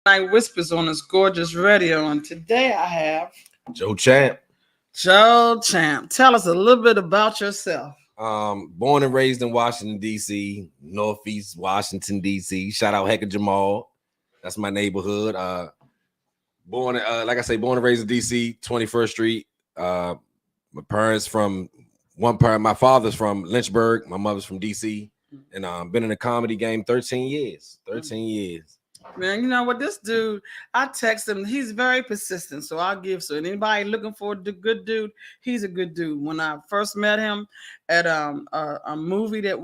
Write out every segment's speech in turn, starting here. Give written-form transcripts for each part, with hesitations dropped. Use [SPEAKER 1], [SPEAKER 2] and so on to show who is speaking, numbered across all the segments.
[SPEAKER 1] Night Whispers on this gorgeous radio, and today I have
[SPEAKER 2] Joe Champ.
[SPEAKER 1] Joe Champ. Tell us a little bit about yourself.
[SPEAKER 2] Born and raised in Washington, D.C., Northeast Washington, D.C. Shout out Hecker Jamal. That's my neighborhood. Born and raised in D.C., 21st Street. My parents my father's from Lynchburg. My mother's from D.C. And been in the comedy game 13 years. 13 years.
[SPEAKER 1] Man, you know what? This dude, I text him. He's very persistent, so I'll give. So anybody looking for a good dude, he's a good dude. When I first met him at a movie that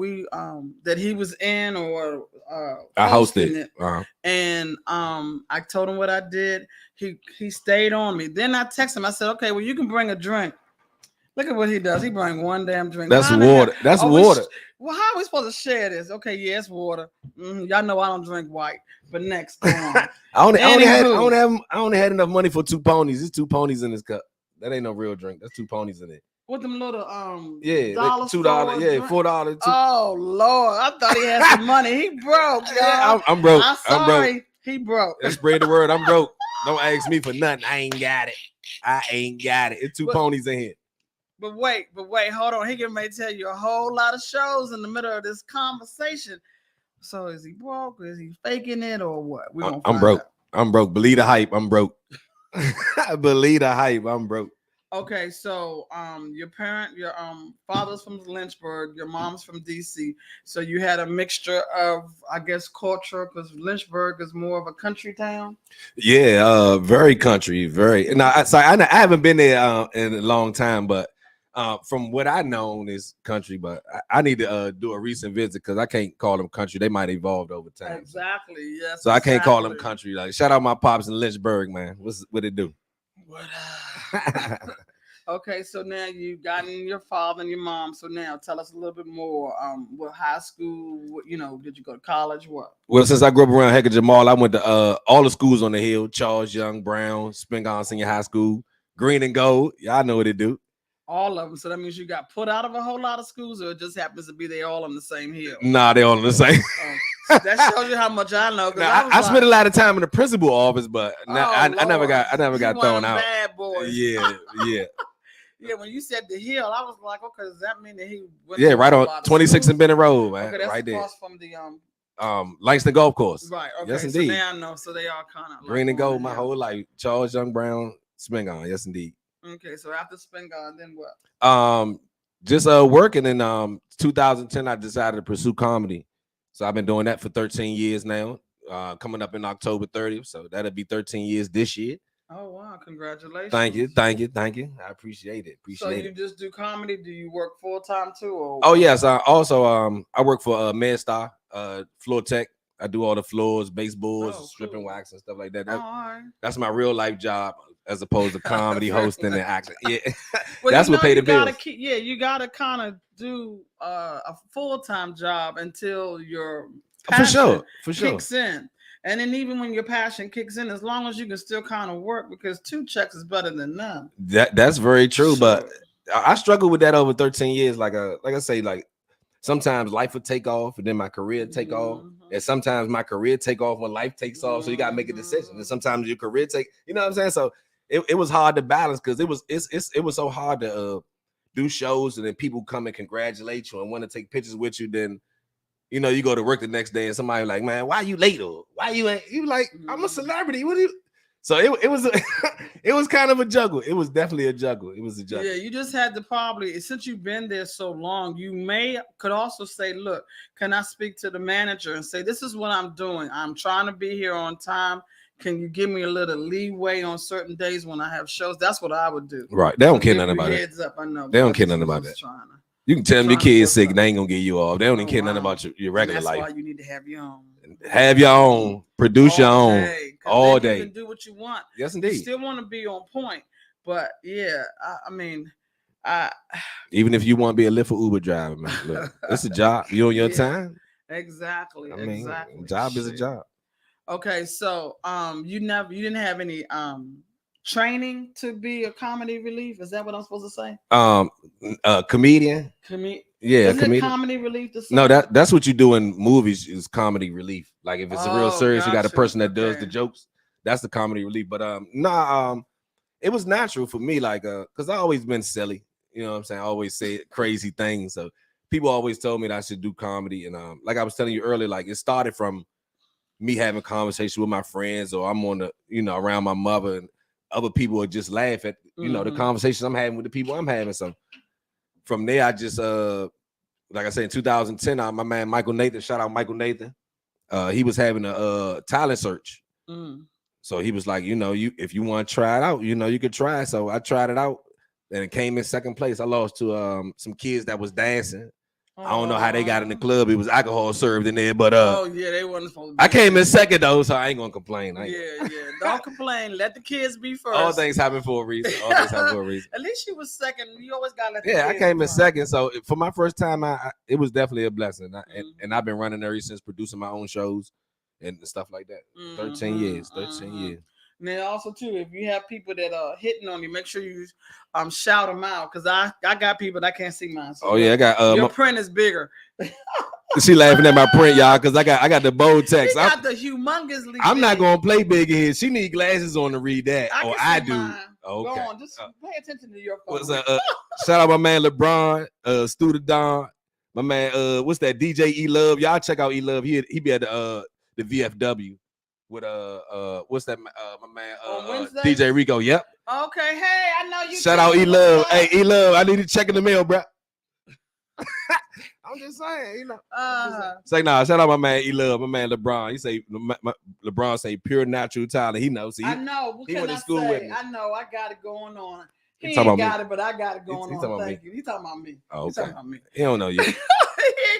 [SPEAKER 1] he was in or
[SPEAKER 2] I hosted
[SPEAKER 1] it, and I told him what I did. He stayed on me. Then I texted him. I said, "Okay, well, you can bring a drink." Look at what he does. He brings one damn drink.
[SPEAKER 2] That's water. That's water.
[SPEAKER 1] Well, how are we supposed to share this? Okay, yeah, it's water. Y'all know I don't drink white. But next, go on.
[SPEAKER 2] I only had enough money for 2 ponies. There's 2 ponies in this cup. That ain't no real drink. That's 2 ponies in it.
[SPEAKER 1] With them little
[SPEAKER 2] $2, $4.
[SPEAKER 1] Oh Lord, I thought he had some money. He broke, y'all.
[SPEAKER 2] Yeah, I'm broke.
[SPEAKER 1] I'm broke. He broke.
[SPEAKER 2] Let's spread the word. I'm broke. Don't ask me for nothing. I ain't got it. It's 2 ponies in here.
[SPEAKER 1] But wait, hold on. He can may tell you a whole lot of shows in the middle of this conversation. So is he broke? Is he faking it or what?
[SPEAKER 2] I'm broke. Out. I'm broke. Believe the hype. I'm broke. Believe the hype. I'm broke.
[SPEAKER 1] Okay, so your father's from Lynchburg, your mom's from DC. So you had a mixture of, I guess, culture because Lynchburg is more of a country town.
[SPEAKER 2] Yeah, very country, very. Now, I haven't been there in a long time, but from what I known is country. But I need to do a recent visit because I can't call them country. They might evolve over time.
[SPEAKER 1] Exactly. Yes.
[SPEAKER 2] So I can't call them country. Like shout out my pops in Lynchburg, man. What it do?
[SPEAKER 1] What? Okay, so now you've gotten your father and your mom. So now tell us a little bit more. What high school? Did you go to college? What?
[SPEAKER 2] Well, since I grew up around Hecker Jamal, I went to all the schools on the hill: Charles Young, Brown, Spingarn Senior High School, Green and Gold. Y'all know what it do.
[SPEAKER 1] All of them. So that means you got put out of a whole lot of schools, or it just happens to be they all on the same hill?
[SPEAKER 2] Nah, they all on the same.
[SPEAKER 1] That shows you how much I know.
[SPEAKER 2] Now, I spent a lot of time in the principal office, but I never got thrown out.
[SPEAKER 1] Bad boys.
[SPEAKER 2] Yeah.
[SPEAKER 1] Yeah, when you said the hill, I was like, okay, does that mean that he went
[SPEAKER 2] right on 26 and Bennett Road, man.
[SPEAKER 1] Okay, that's
[SPEAKER 2] right there.
[SPEAKER 1] Across from the
[SPEAKER 2] Langston Golf Course.
[SPEAKER 1] Right. Okay.
[SPEAKER 2] Yes, indeed.
[SPEAKER 1] So now I know. So they are kind of
[SPEAKER 2] Green and Gold my whole life. Charles Young, Brown, Spingarn. Yes, indeed.
[SPEAKER 1] Okay, so after Spingarn, then what?
[SPEAKER 2] Just working in 2010, I decided to pursue comedy. So I've been doing that for 13 years now. Coming up in October 30th, so that'll be 13 years this year.
[SPEAKER 1] Oh wow! Congratulations.
[SPEAKER 2] Thank you. I appreciate it.
[SPEAKER 1] So you just do comedy? Do you work full time too? Or
[SPEAKER 2] oh yes. I work for MedStar, floor tech. I do all the floors, baseboards, stripping wax and stuff like that. That's my real life job, as opposed to comedy, hosting, and acting. Yeah, well, that's what paid the bills.
[SPEAKER 1] You gotta kind of do a full time job until your passion
[SPEAKER 2] for sure
[SPEAKER 1] kicks in. And then even when your passion kicks in, as long as you can still kind of work, because 2 checks is better than none.
[SPEAKER 2] That's very true. But I struggled with that over 13 years. Like I say, like sometimes life would take off and then my career take off. And sometimes my career take off when life takes off. So you gotta make a decision. And sometimes your career you know what I'm saying? So it was hard to balance because it was so hard to do shows and then people come and congratulate you and want to take pictures with you. Then you go to work the next day and somebody like, man, why you late? Or why you ain't? You like, I'm a celebrity. What do you? So it was it was kind of a juggle. It was definitely a juggle. It was a juggle.
[SPEAKER 1] Yeah, you just had to probably, since you've been there so long, you could also say, look, can I speak to the manager and say, this is what I'm doing. I'm trying to be here on time. Can you give me a little leeway on certain days when I have shows? That's what I would do.
[SPEAKER 2] Right. They don't care nothing about it.
[SPEAKER 1] Heads up, I know.
[SPEAKER 2] They don't care nothing about that. You can tell them your kid's sick, they ain't gonna get you off. They don't even care nothing about your regular life.
[SPEAKER 1] That's why you need to have your own.
[SPEAKER 2] Have your own, produce your own all day.
[SPEAKER 1] You can do what you want.
[SPEAKER 2] Yes, indeed.
[SPEAKER 1] You still want to be on point, but yeah, I mean,
[SPEAKER 2] even if you want to be a Lyft or Uber driver, man, look, it's a job. You on your time.
[SPEAKER 1] Exactly.
[SPEAKER 2] Job is a job.
[SPEAKER 1] Okay, so you didn't have any training to be a comedy relief? Is that what I'm supposed to say?
[SPEAKER 2] Comedian. Yeah,
[SPEAKER 1] Isn't it comedy relief?
[SPEAKER 2] No, that's what you do in movies is comedy relief. Like if it's real serious, you got a person that does the jokes. That's the comedy relief. But it was natural for me, like because I always been silly. You know what I'm saying? I always say crazy things. So people always told me that I should do comedy. And like I was telling you earlier, like it started from me having conversation with my friends, or I'm on the, around my mother, and other people would just laugh at, the conversations I'm having with the people I'm having. So from there, I just like I said, in 2010, my man Michael Nathan, shout out Michael Nathan. He was having a talent search. So he was like, if you want to try it out, you could try it. So I tried it out, and it came in second place. I lost to some kids that was dancing. I don't know how they got in the club. It was alcohol served in there, but
[SPEAKER 1] they wasn't supposed to.
[SPEAKER 2] I came in second though, so I ain't gonna complain.
[SPEAKER 1] Don't complain. Let the kids be first.
[SPEAKER 2] All things happen for a reason.
[SPEAKER 1] At least you was second. You always gotta let.
[SPEAKER 2] I came in second, so for my first time, it was definitely a blessing. And I've been running ever since, producing my own shows and stuff like that. 13 years.
[SPEAKER 1] And then also too, if you have people that are hitting on you, make sure you shout them out, because I got people that can't see mine. So
[SPEAKER 2] I got
[SPEAKER 1] your print is bigger.
[SPEAKER 2] She laughing at my print, y'all, because I got the bold text.
[SPEAKER 1] I got the humongously.
[SPEAKER 2] I'm not gonna play big here. She need glasses on to read that. I do.
[SPEAKER 1] Mine. Okay. Go on, just pay attention to your phone.
[SPEAKER 2] Shout out my man LeBron, Student Don, my man. What's that? DJ E Love. Y'all check out E Love. He be at the VFW. With what's that? My man, DJ Rico. Yep.
[SPEAKER 1] Okay. Hey, I know you.
[SPEAKER 2] Shout out E Love. Hey, E Love. I need to check in the mail, bro. I'm just saying, Say nah. Shout out my man E Love, my man LeBron. He say LeBron say pure natural talent. He knows.
[SPEAKER 1] I know. What he went to school with me. I know. I got it going on. He ain't got it, but I got it going on. Thank you. He talking about me.
[SPEAKER 2] Oh, okay. He talking about me. He don't know you.
[SPEAKER 1] He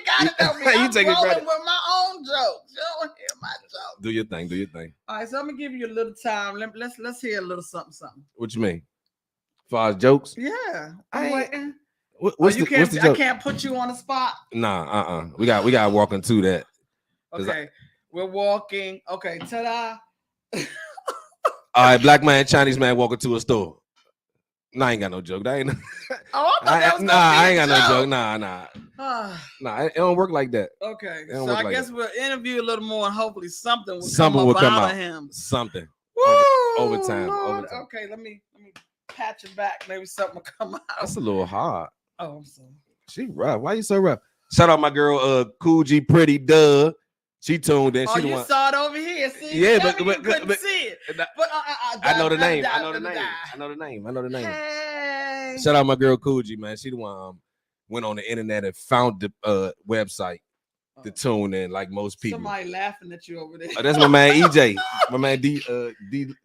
[SPEAKER 1] got it on me. I'm rolling with my own jokes. You don't hear my jokes.
[SPEAKER 2] Do your thing.
[SPEAKER 1] All right, so I'm gonna give you a little time. Let's hear a little something.
[SPEAKER 2] What you mean? As far as jokes?
[SPEAKER 1] Yeah. I'm waiting.
[SPEAKER 2] What's the joke?
[SPEAKER 1] I can't put you on the spot.
[SPEAKER 2] Nah, We got to walk into that.
[SPEAKER 1] Okay, we're walking. Okay, ta-da.
[SPEAKER 2] All right, black man, Chinese man walking to a store. Nah, I ain't got no joke. That ain't. I ain't got no joke. Nah. It don't work like that.
[SPEAKER 1] Okay, so I guess we'll interview a little more, and hopefully something will come out of him.
[SPEAKER 2] Something.
[SPEAKER 1] Woo,
[SPEAKER 2] over time.
[SPEAKER 1] Okay, let me patch it back. Maybe something will come out.
[SPEAKER 2] That's a little hard.
[SPEAKER 1] Oh, I'm sorry.
[SPEAKER 2] She rough. Why you so rough? Shout out my girl, Cool G Pretty Duh. She tuned in.
[SPEAKER 1] Oh, you saw it over here. See?
[SPEAKER 2] Yeah,
[SPEAKER 1] but couldn't see it. But
[SPEAKER 2] I know the name. I know the name.
[SPEAKER 1] Hey.
[SPEAKER 2] Shout out my girl Cool G, man. She the one went on the internet and found the website to tune in, like most people.
[SPEAKER 1] Somebody laughing at you over there.
[SPEAKER 2] Oh, that's my man EJ. My man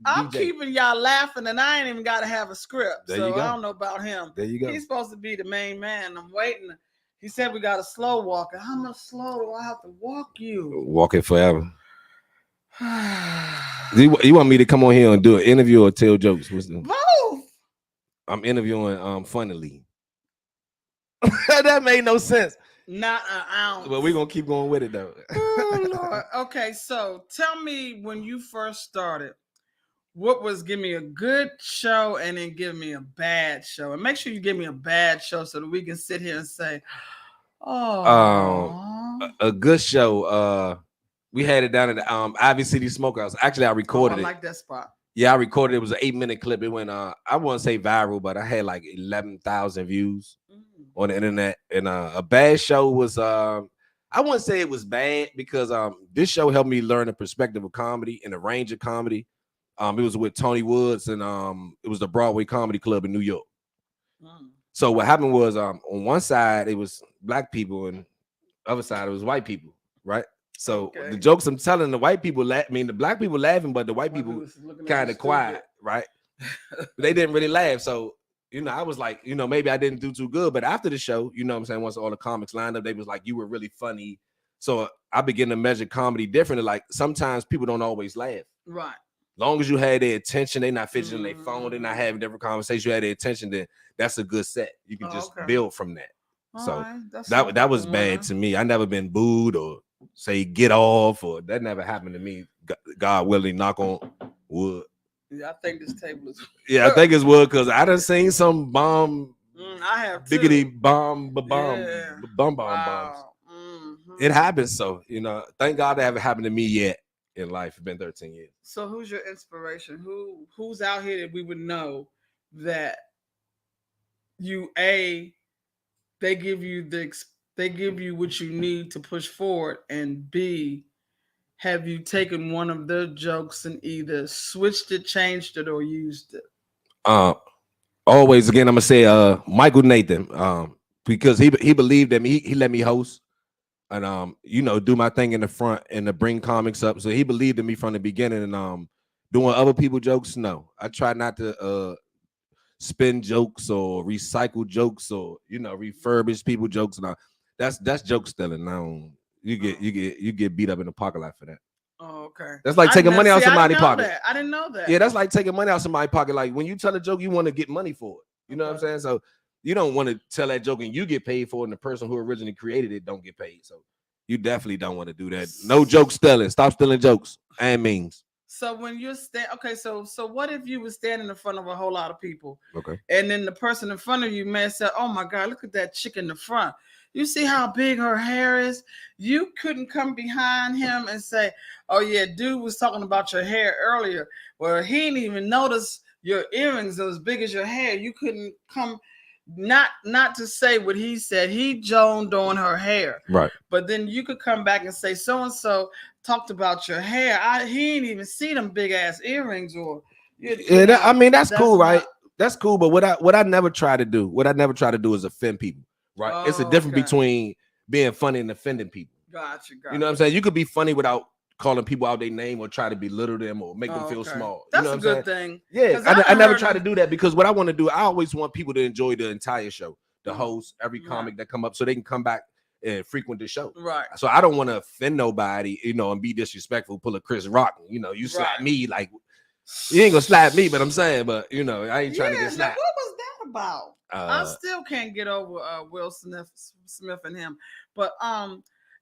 [SPEAKER 1] I'm
[SPEAKER 2] DJ.
[SPEAKER 1] keeping y'all laughing, and I ain't even got to have a script.
[SPEAKER 2] There
[SPEAKER 1] so
[SPEAKER 2] you go.
[SPEAKER 1] I don't know about him.
[SPEAKER 2] There you go.
[SPEAKER 1] He's supposed to be the main man. I'm waiting. He said we got a slow walker. How much slow do I have to walk you?
[SPEAKER 2] Walk it forever. You want me to come on here and do an interview or tell jokes?
[SPEAKER 1] Both.
[SPEAKER 2] I'm interviewing funnily. That made no sense.
[SPEAKER 1] Not an ounce.
[SPEAKER 2] But we're gonna keep going with it though.
[SPEAKER 1] Oh, Lord. Okay, so tell me, when you first started, give me a good show and then give me a bad show. And make sure you give me a bad show so that we can sit here and say,
[SPEAKER 2] a good show. We had it down at the Ivy City Smokehouse. Actually, I recorded it.
[SPEAKER 1] I like that spot.
[SPEAKER 2] Yeah, I recorded it. It was an 8-minute clip. It went I wouldn't say viral, but I had like 11,000 views on the internet. And a bad show was I wouldn't say it was bad, because this show helped me learn the perspective of comedy and the range of comedy. It was with Tony Woods, and it was the Broadway Comedy Club in New York. So what happened was on one side it was black people, and the other side it was white people, right? So the jokes I'm telling, the white people the black people laughing, but the white people kind of quiet, right? They didn't really laugh. So, I was like, maybe I didn't do too good. But after the show, what I'm saying, once all the comics lined up, they was like, you were really funny. So I began to measure comedy differently. Like sometimes people don't always laugh.
[SPEAKER 1] Right.
[SPEAKER 2] Long as you had their attention, they not fidgeting their phone, they not having different conversations, you had their attention, then that's a good set. You can just build from that. So that was bad to me. I never been booed or say get off, or that never happened to me. God willing, knock on wood.
[SPEAKER 1] Yeah, I think this table is.
[SPEAKER 2] Yeah, I think it's wood because I done seen some bomb,
[SPEAKER 1] I have too.
[SPEAKER 2] biggity bomb,
[SPEAKER 1] Yeah.
[SPEAKER 2] bombs.
[SPEAKER 1] Wow. Mhm.
[SPEAKER 2] It happens. So, thank God that haven't happened to me yet in life. It's been 13 years.
[SPEAKER 1] So who's your inspiration? Who's out here that we would know that they give you what you need to push forward, and B, have you taken one of their jokes and either switched it, changed it, or used it?
[SPEAKER 2] Always again, I'm gonna say Michael Nathan, because he believed in me. He let me host and do my thing in the front and to bring comics up. So he believed in me from the beginning. And doing other people jokes, no, I try not to spin jokes or recycle jokes or refurbish people jokes. And that's joke stealing. Now you get beat up in the parking lot for that.
[SPEAKER 1] Oh, okay.
[SPEAKER 2] That's like taking money out somebody's pocket.
[SPEAKER 1] I didn't know that.
[SPEAKER 2] Yeah, that's like taking money out somebody's pocket. Like when you tell a joke, you want to get money for it. You know what I'm saying? So you don't want to tell that joke and you get paid for it, and the person who originally created it don't get paid. So you definitely don't want to do that. No joke stealing. Stop stealing jokes and memes.
[SPEAKER 1] So when you're so what if you were standing in front of a whole lot of people?
[SPEAKER 2] Okay.
[SPEAKER 1] And then the person in front of you may say, "Oh my God, look at that chick in the front. You see how big her hair is?" You couldn't come behind him and say, "Oh yeah, dude was talking about your hair earlier. Well, he didn't even notice your earrings are as big as your hair." You couldn't come, not to say what he said. He joned on her hair,
[SPEAKER 2] right?
[SPEAKER 1] But then you could come back and say, "So and so talked about your hair. He ain't even see them big ass earrings." Or
[SPEAKER 2] that's cool, right? That's cool. But what I never try to do, is offend people. Right.
[SPEAKER 1] Oh,
[SPEAKER 2] it's a difference between being funny and offending people.
[SPEAKER 1] Gotcha.
[SPEAKER 2] You know what I'm saying? You could be funny without calling people out their name or try to belittle them or make them feel small.
[SPEAKER 1] That's
[SPEAKER 2] a
[SPEAKER 1] good thing.
[SPEAKER 2] Yeah, I never try to do that because what I want to do, I always want people to enjoy the entire show, the host, every comic that come up, so they can come back and frequent the show.
[SPEAKER 1] Right.
[SPEAKER 2] So I don't want to offend nobody, and be disrespectful, pull a Chris Rock. You slap me like you ain't gonna slap me, but I'm saying, I ain't trying to get slapped.
[SPEAKER 1] What was that about? I still can't get over Will Smith and him, but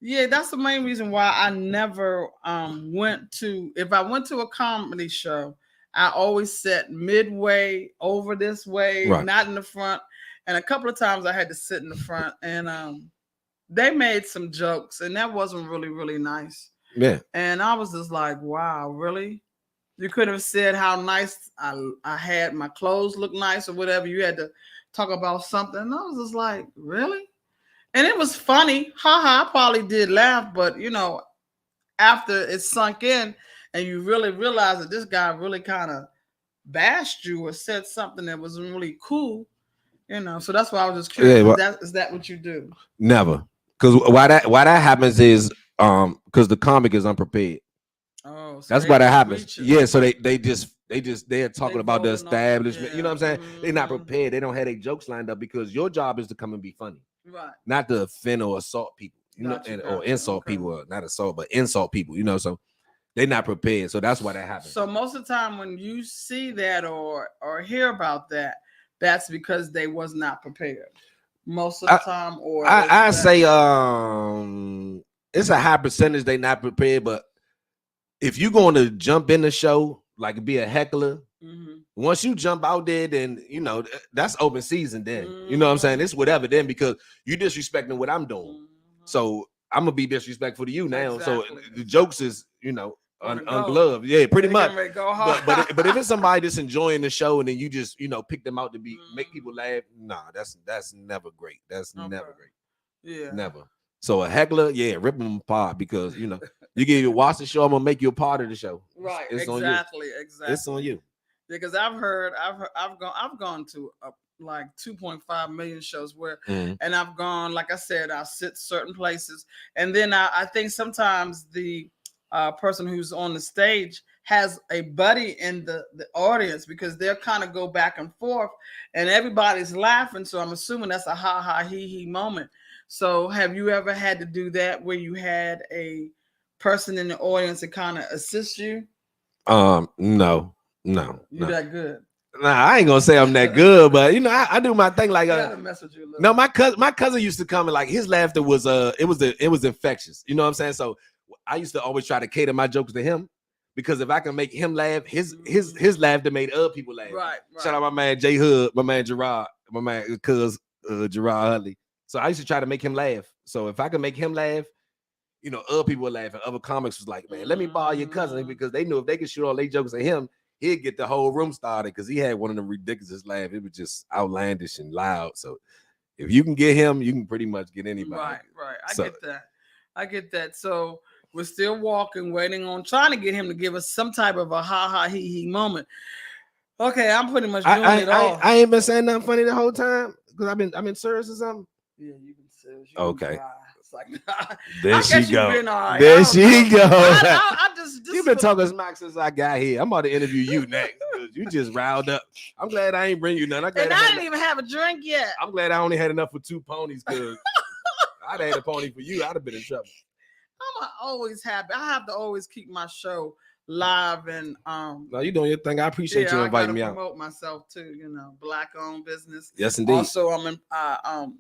[SPEAKER 1] yeah, that's the main reason why I never went to. If I went to a comedy show, I always sat midway over this way, not in the front. And a couple of times I had to sit in the front, and they made some jokes, and that wasn't really, really nice.
[SPEAKER 2] Yeah,
[SPEAKER 1] and I was just like, wow, really? You could have said how nice I had, my clothes look nice or whatever. You had to talk about something. And I was just like, really? And it was funny. Haha, I probably did laugh, but after it sunk in and you really realize that this guy really kind of bashed you or said something that wasn't really cool, so that's why I was just curious. Is that what you do?
[SPEAKER 2] Never. Because why that happens is because the comic is unprepared.
[SPEAKER 1] Oh, so
[SPEAKER 2] that's why that happens. Yeah, so they're talking about the establishment. You know what I'm saying? They're not prepared. They don't have their jokes lined up because your job is to come and be funny,
[SPEAKER 1] right?
[SPEAKER 2] Not to offend or assault people, or insult people, or not assault, but insult people. So they're not prepared. So that's why that happens.
[SPEAKER 1] So most of the time when you see that or hear about that, that's because they was not prepared. Most of the time, or
[SPEAKER 2] I say it's a high percentage they not prepared, but if you're going to jump in the show, like be a heckler, once you jump out there, then that's open season. Then you know what I'm saying? It's whatever then because you disrespecting what I'm doing. So I'm gonna be disrespectful to you now. So the jokes is ungloved. Yeah, pretty much. But if it's somebody that's enjoying the show and then you just pick them out to make people laugh, nah, that's never great. That's never great.
[SPEAKER 1] Yeah,
[SPEAKER 2] never. So a heckler, rip them apart because you get to watch the show. I'm gonna make you a part of the show.
[SPEAKER 1] Right.
[SPEAKER 2] It's
[SPEAKER 1] exactly.
[SPEAKER 2] On you. It's on you.
[SPEAKER 1] Because I've gone to like 2.5 million shows where, and I've gone, like I said, I sit certain places, and then I think sometimes the person who's on the stage has a buddy in the audience because they'll kind of go back and forth, and everybody's laughing. So I'm assuming that's a ha ha he he moment. So have you ever had to do that where you had a person in the audience to kind of assist you?
[SPEAKER 2] No.
[SPEAKER 1] You're that good.
[SPEAKER 2] Nah, I ain't gonna say I'm that good, but I do my thing like
[SPEAKER 1] mess with you
[SPEAKER 2] no, my cousin used to come and like his laughter was it was infectious. You know what I'm saying? So I used to always try to cater my jokes to him because if I can make him laugh, his laughter made other people laugh.
[SPEAKER 1] Right.
[SPEAKER 2] Shout out my man J Hood, my man Gerard, my man cuz Gerard Huntley. So I used to try to make him laugh. So if I could make him laugh, you know, other people were laughing. Other comics was like, man, let me borrow your cousin, because they knew if they could shoot all their jokes at him, he'd get the whole room started, because he had one of them ridiculous laughs. It was just outlandish and loud. So if you can get him, you can pretty much get anybody.
[SPEAKER 1] Right. I get that. So we're still walking, waiting on, trying to get him to give us some type of a ha-ha-he-he moment. Okay, I'm pretty much doing it all.
[SPEAKER 2] I ain't been saying nothing funny the whole time because I've been serious or something.
[SPEAKER 1] Yeah, you've been serious.
[SPEAKER 2] Okay.
[SPEAKER 1] It's like, nah.
[SPEAKER 2] There she go.
[SPEAKER 1] Right.
[SPEAKER 2] There she go.
[SPEAKER 1] I just
[SPEAKER 2] You've been talking smack since I got here. I'm about to interview you next. You just riled up. I'm glad I ain't bring you none.
[SPEAKER 1] I didn't even have a drink yet.
[SPEAKER 2] I'm glad I only had enough for 2 ponies, because I'd had a pony for you. I'd have been in trouble.
[SPEAKER 1] I'm always happy. I have to always keep my show live and
[SPEAKER 2] No, you doing your thing. I appreciate you inviting me out.
[SPEAKER 1] Promote myself too, you know, Black owned business.
[SPEAKER 2] Yes, indeed.
[SPEAKER 1] Also, I'm in,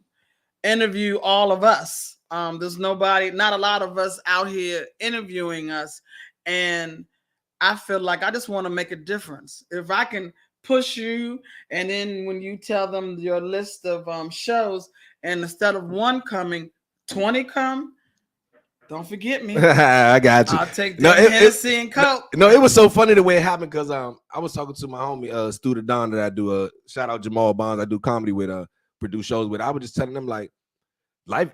[SPEAKER 1] interview all of us. There's not a lot of us out here interviewing us, and I feel like I just want to make a difference. If I can push you, and then when you tell them your list of shows, and instead of 1 coming, 20 come. Don't forget me.
[SPEAKER 2] I got you.
[SPEAKER 1] I'll take the Hennessy and Coke.
[SPEAKER 2] No, it was so funny the way it happened, because I was talking to my homie Stu Don that I do shout out Jamal Bonds. I do comedy with, produce shows with. I was just telling them like life,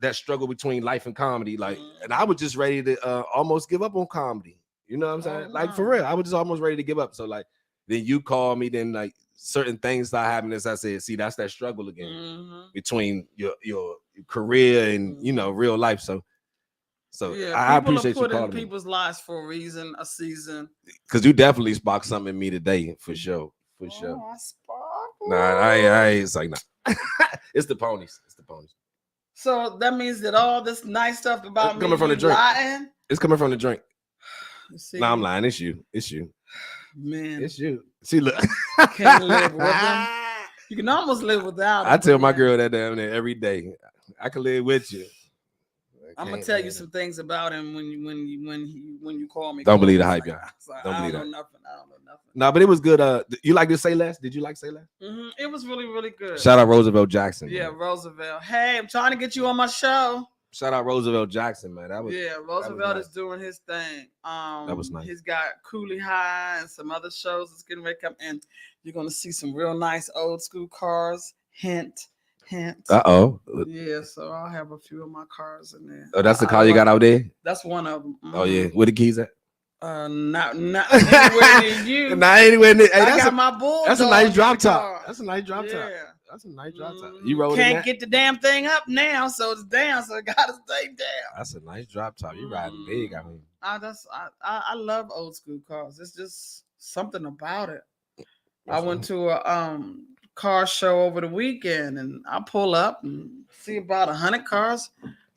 [SPEAKER 2] that struggle between life and comedy, like, and I was just ready to almost give up on comedy. You know what I'm saying? Like for real, I was just almost ready to give up. So like, then you call me, then like certain things start happening. As I said, see, that's that struggle again between your career and you know real life. So yeah, I appreciate you calling me.
[SPEAKER 1] People's lives for a reason, a season.
[SPEAKER 2] Because you definitely sparked something in me today, for sure. For sure.
[SPEAKER 1] I sparked.
[SPEAKER 2] Nah, I it's like nah. It's the ponies. It's the ponies.
[SPEAKER 1] So that means that all this nice stuff about me
[SPEAKER 2] coming from the drink.
[SPEAKER 1] Lying?
[SPEAKER 2] It's coming from the drink.
[SPEAKER 1] Nah,
[SPEAKER 2] I'm lying. It's you.
[SPEAKER 1] Man.
[SPEAKER 2] It's you. See, look.
[SPEAKER 1] Can't live with them. You can almost live without them.
[SPEAKER 2] I tell my girl that damn there every day. I can live with you.
[SPEAKER 1] I'm gonna tell you some things about him when you call me.
[SPEAKER 2] Don't believe the hype, y'all.
[SPEAKER 1] Don't believe that. I don't know nothing.
[SPEAKER 2] No, but it was good. You like to say less? Did you like to say less?
[SPEAKER 1] It was really, really good.
[SPEAKER 2] Shout out Roosevelt Jackson.
[SPEAKER 1] Yeah, man. Roosevelt. Hey, I'm trying to get you on my show.
[SPEAKER 2] Shout out Roosevelt Jackson, man.
[SPEAKER 1] Roosevelt is doing his thing.
[SPEAKER 2] That was nice.
[SPEAKER 1] He's got Cooley High and some other shows that's getting ready to come in. You're gonna see some real nice old school cars. Hint.
[SPEAKER 2] Uh-oh.
[SPEAKER 1] Yeah, so I'll have a few of my cars in there.
[SPEAKER 2] Oh, that's the car you got out there?
[SPEAKER 1] That's one of them.
[SPEAKER 2] Oh yeah. Where the keys at?
[SPEAKER 1] Not anywhere near you.
[SPEAKER 2] Not anywhere near. Hey,
[SPEAKER 1] I got my bull.
[SPEAKER 2] That's a nice drop top. That's a nice drop top.
[SPEAKER 1] Yeah.
[SPEAKER 2] That's a nice drop top. You rolled
[SPEAKER 1] Can't get the damn thing up now, so it's down, so it gotta stay down.
[SPEAKER 2] That's a nice drop top. You riding big, I mean.
[SPEAKER 1] I love old school cars. It's just something about it. I went to a car show over the weekend, and I pull up and see about 100 cars.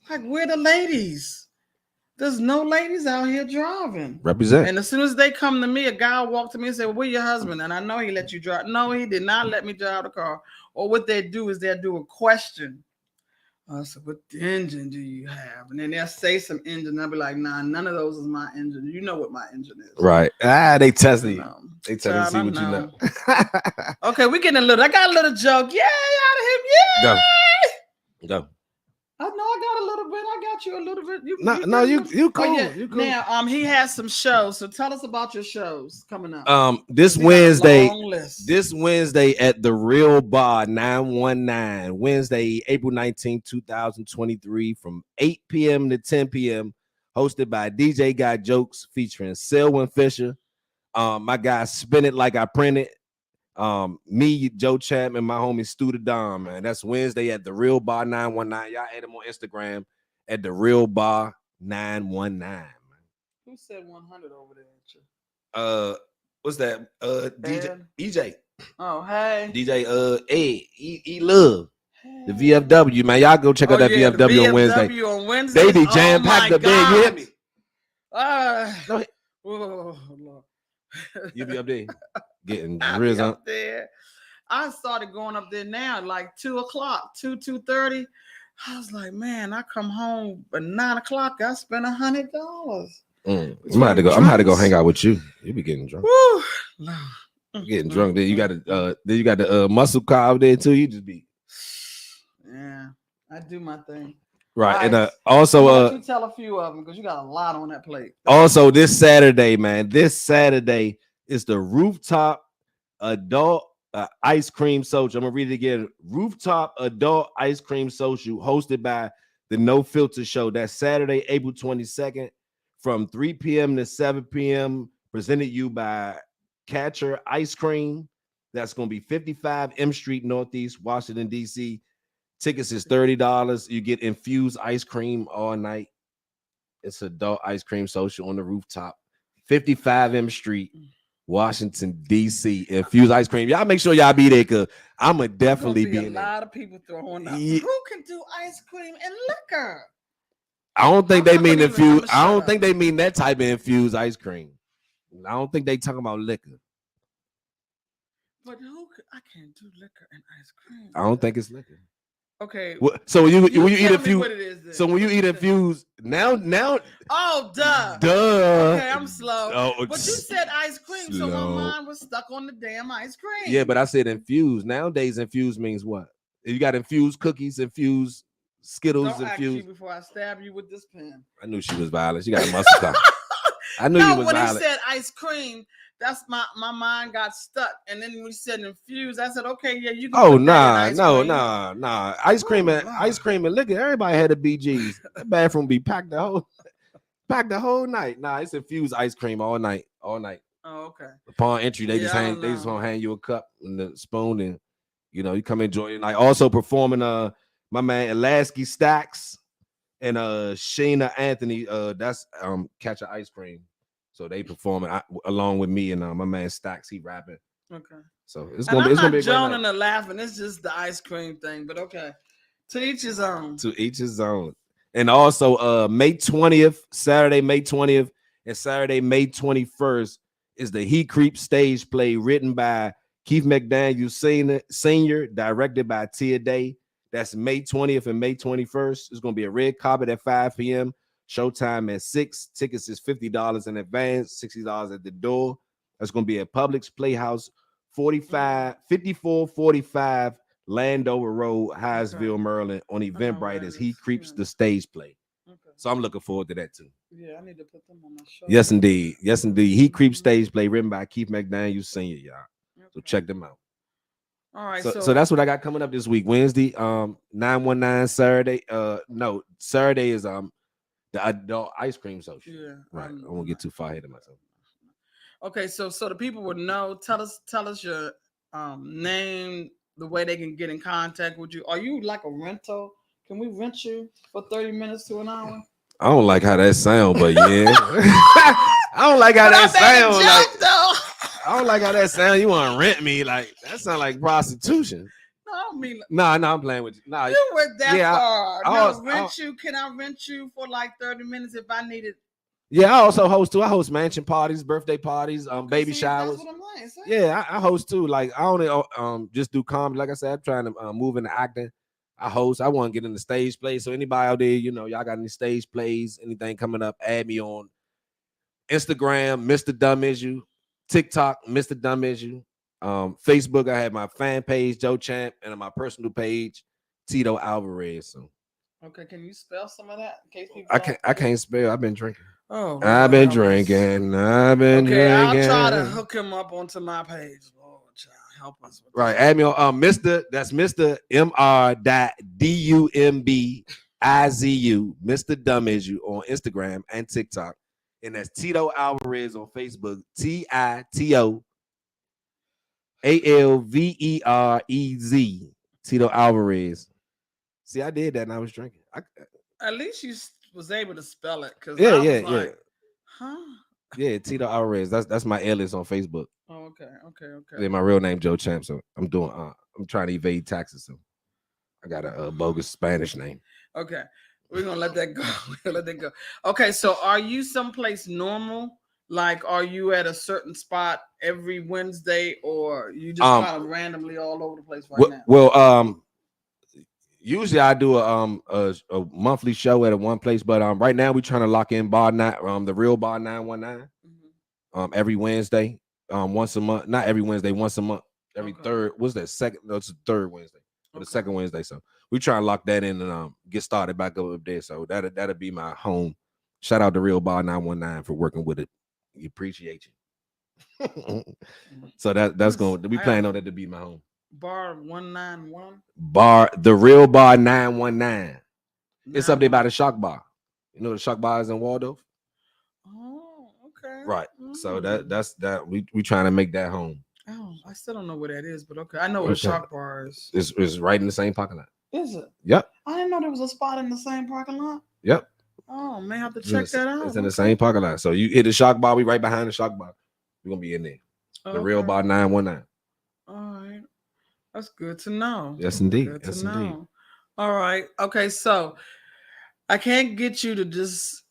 [SPEAKER 1] Like, where the ladies? There's no ladies out here driving.
[SPEAKER 2] Represent.
[SPEAKER 1] And as soon as they come to me, a guy walked to me and said, well, where your husband? And I know he let you drive. No, he did not let me drive the car. Or what they do is they'll do a question. So what engine do you have? And then they'll say some engine. I'll be like, nah, none of those is my engine. You know what my engine is.
[SPEAKER 2] Right. They testing you. They testing to see what you know.
[SPEAKER 1] Okay, we're getting I got a little joke. Yay out of him. Yay.
[SPEAKER 2] Go.
[SPEAKER 1] I know I got a little bit. I got you a little bit.
[SPEAKER 2] You cool.
[SPEAKER 1] Oh, yeah.
[SPEAKER 2] You cool.
[SPEAKER 1] Now, he has some shows. So tell us about your shows coming up.
[SPEAKER 2] This Wednesday at the Real Bar 919, Wednesday, April 19, 2023, from 8 p.m. to 10 p.m. Hosted by DJ Got Jokes, featuring Selwyn Fisher. My guy Spin It Like I Print It. Me, Joe Chapman, my homie Stu the Don, man. That's Wednesday at the Real Bar 919. Y'all add him on Instagram at the Real Bar 919. Man.
[SPEAKER 1] Who said 100 over there at you?
[SPEAKER 2] What's that? DJ EJ.
[SPEAKER 1] Oh, hey.
[SPEAKER 2] DJ E Love. The VFW, man. Y'all go check out that VFW on Wednesday.
[SPEAKER 1] On Wednesday.
[SPEAKER 2] They be jam packed up there. You hear me?
[SPEAKER 1] Go ahead.
[SPEAKER 2] Whoa, Lord. You be up there. Getting riz up
[SPEAKER 1] there. I started going up there now, like 2:30. I was like, man, I come home at 9:00. I spent $100.
[SPEAKER 2] I'm about to go. I'm about to go hang out with you. You be getting drunk.
[SPEAKER 1] Woo.
[SPEAKER 2] Getting drunk. Then you got the muscle car out there too. You just be.
[SPEAKER 1] Yeah, I do my thing.
[SPEAKER 2] Right.
[SPEAKER 1] Right.
[SPEAKER 2] And also
[SPEAKER 1] let you tell a few of them because you got a lot on that plate.
[SPEAKER 2] Also, this Saturday, man. This Saturday is the rooftop adult ice cream social. I'm gonna read it again. Rooftop adult ice cream social hosted by the No Filter Show. That's Saturday, April 22nd, from 3 p.m. to 7 p.m. Presented you by Catcher Ice Cream. That's gonna be 55 M Street Northeast, Washington, D.C. Tickets is $30. You get infused ice cream all night. It's adult ice cream social on the rooftop, 55 M Street, Washington, D.C. Infused ice cream. Y'all make sure y'all be there because I'm going to definitely be in there.
[SPEAKER 1] A lot of people throwing up. Yeah. Who can do ice cream and liquor?
[SPEAKER 2] I don't think they mean infused. I don't think they mean that type of infused ice cream. I don't think they talking about liquor.
[SPEAKER 1] But I can't do liquor and ice cream.
[SPEAKER 2] I don't think it's liquor.
[SPEAKER 1] Okay.
[SPEAKER 2] So when you eat infused, so when you eat infused, now.
[SPEAKER 1] Oh, duh. Okay, I'm slow. Oh, but you said ice cream, so my mind was stuck on the damn ice cream.
[SPEAKER 2] Yeah, but I said infused. Nowadays, infused means what? You got infused cookies, infused Skittles,
[SPEAKER 1] Don't
[SPEAKER 2] infused.
[SPEAKER 1] ask you before I stab you with this pen.
[SPEAKER 2] I knew she was violent. She got a muscle car. I knew you was
[SPEAKER 1] when
[SPEAKER 2] violent.
[SPEAKER 1] He said ice cream. That's my mind got stuck, and then when he said infused, I said, "Okay, yeah, you."
[SPEAKER 2] Oh nah. Ice cream and liquor. Everybody had a BGs. That bathroom be packed the whole night. Nah, it's infused ice cream all night.
[SPEAKER 1] Oh, okay.
[SPEAKER 2] Upon entry, they just gonna hand you a cup and the spoon, and you come enjoy it. Like also performing my man Alasky Stacks and Sheena Anthony. That's Catch a Ice Cream. So they performing along with me and my man Stacks. He rapping.
[SPEAKER 1] Okay.
[SPEAKER 2] So it's gonna be a great night.
[SPEAKER 1] And laughing. It's just the ice cream thing, but okay. To each his own.
[SPEAKER 2] To each his own. And also May 20th, Saturday, May 20th, and Saturday, May 21st is the He Creep stage play written by Keith McDaniel Sr., directed by Tia Day. That's May 20th and May 21st. It's gonna be a red carpet at 5 p.m. Showtime at 6. Tickets is $50 in advance, $60 at the door. That's going to be at Publix Playhouse, 5445 Landover Road, Hyattsville, Maryland, on Eventbrite as He Creeps the stage play. Okay. So I'm looking forward to that too.
[SPEAKER 1] Yeah, I need to put them on my show.
[SPEAKER 2] Yes, indeed. Yes, indeed. He Creeps stage play written by Keith McDaniel Sr., y'all. Okay. So check them out.
[SPEAKER 1] All right.
[SPEAKER 2] So that's what I got coming up this week. Wednesday, 919 Saturday. Saturday is the adult ice cream social. Yeah. Right. I won't get too far ahead of myself.
[SPEAKER 1] Okay, so the people would know. Tell us your name, the way they can get in contact with you. Are you like a rental? Can we rent you for 30 minutes to an hour?
[SPEAKER 2] I don't like how that sound, but yeah. I don't like how that sound. I don't like how that sound. You want to rent me? Like that sound like prostitution.
[SPEAKER 1] I don't mean.
[SPEAKER 2] No, I'm playing with you. No,
[SPEAKER 1] you went that far. Can I rent you for like 30 minutes if I needed?
[SPEAKER 2] Yeah, I also host too. I host mansion parties, birthday parties, baby showers.
[SPEAKER 1] That's what I'm saying.
[SPEAKER 2] Yeah, I host too. Like I only just do comedy. Like I said, I'm trying to move into acting. I host. I want to get in the stage play. So anybody out there, y'all got any stage plays, anything coming up, add me on Instagram, Mr. Dumb Issue, TikTok, Mr. Dumb Issue. Facebook, I have my fan page, Joe Champ, and on my personal page, Tito Alvarez. So,
[SPEAKER 1] okay, can you spell some of that in case people?
[SPEAKER 2] I can't spell. I've been drinking.
[SPEAKER 1] Oh,
[SPEAKER 2] I've been drinking. I'll try
[SPEAKER 1] to hook him up onto my page. Lord, child, help us. With
[SPEAKER 2] right, add me on Mr. That's Mr. Mr.Dumbizu, Mr. Dumb Issue on Instagram and TikTok, and that's Tito Alvarez on Facebook. TITO. ALVEREZ, Tito Alvarez. See, I did that and I was drinking.
[SPEAKER 1] At least you was able to spell it.
[SPEAKER 2] Yeah. Huh? Yeah, Tito Alvarez. That's my alias on Facebook.
[SPEAKER 1] Oh, okay.
[SPEAKER 2] Yeah, my real name Joe Champ. So I'm trying to evade taxes. So I got a bogus Spanish name.
[SPEAKER 1] Okay, we're gonna let that go. Okay, so are you someplace normal? Like, are you at a certain spot every Wednesday, or you just kind of randomly all over the place now?
[SPEAKER 2] Well, Usually I do a monthly show at one place, but right now we're trying to lock in Bar Nine, the real Bar 919, every Wednesday, once a month. Not every Wednesday, once a month. Every third. What's that? Second? No, it's the third Wednesday. Or the second Wednesday. So we try to lock that in and get started back up there. So that'll be my home. Shout out to Real Bar 919 for working with it. We appreciate you. So that's going to be planning on that to be my home.
[SPEAKER 1] Bar 191.
[SPEAKER 2] The Real Bar 919. It's up there by the Shock Bar. You know the Shock Bar is in Waldorf.
[SPEAKER 1] Oh, okay.
[SPEAKER 2] Right. So that's we trying to make that home.
[SPEAKER 1] Oh, I still don't know where that is, but okay. I know where the Shock Bar is.
[SPEAKER 2] It's right in the same parking lot.
[SPEAKER 1] Is it?
[SPEAKER 2] Yep.
[SPEAKER 1] I didn't know there was a spot in the same parking lot.
[SPEAKER 2] Yep.
[SPEAKER 1] Oh, may have to check that out.
[SPEAKER 2] It's in the same parking lot. So you hit the Shock Bar, we right behind the Shock Bar. We're gonna be in there. The Real Bar 919.
[SPEAKER 1] All right. That's good to know.
[SPEAKER 2] Yes, indeed.
[SPEAKER 1] Good
[SPEAKER 2] yes,
[SPEAKER 1] to know.
[SPEAKER 2] Indeed.
[SPEAKER 1] All right. Okay, so I can't get you to just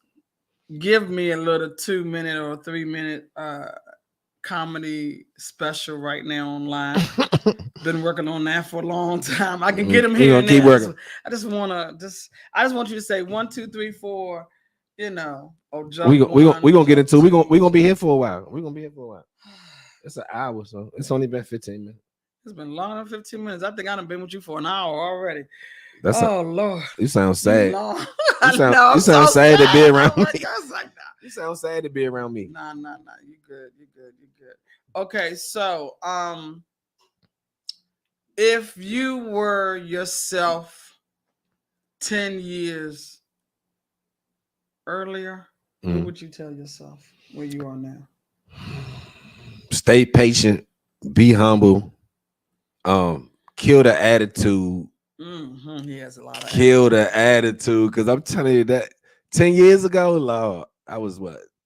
[SPEAKER 1] give me a little 2-minute or 3-minute comedy special right now online. Been working on that for a long time. I can get them here and
[SPEAKER 2] keep
[SPEAKER 1] there.
[SPEAKER 2] working.
[SPEAKER 1] I just want you to say 1, 2, 3, 4. You know, or
[SPEAKER 2] we gonna get into. We gonna be here for a while. We're gonna be here for a while. It's an hour, so it's only been 15 minutes.
[SPEAKER 1] It's been longer than 15 minutes. I think I done been with you for an hour already.
[SPEAKER 2] Lord, you sound sad.
[SPEAKER 1] No.
[SPEAKER 2] You sound sad to be around me.
[SPEAKER 1] Like
[SPEAKER 2] you sound sad to be around me.
[SPEAKER 1] Nah. You good. Okay, so if you were yourself 10 years earlier, what would you tell yourself where you are now?
[SPEAKER 2] Stay patient, be humble, kill the attitude.
[SPEAKER 1] He has a lot of
[SPEAKER 2] kill the attitude, because I'm telling you that 10 years ago, Lord, I was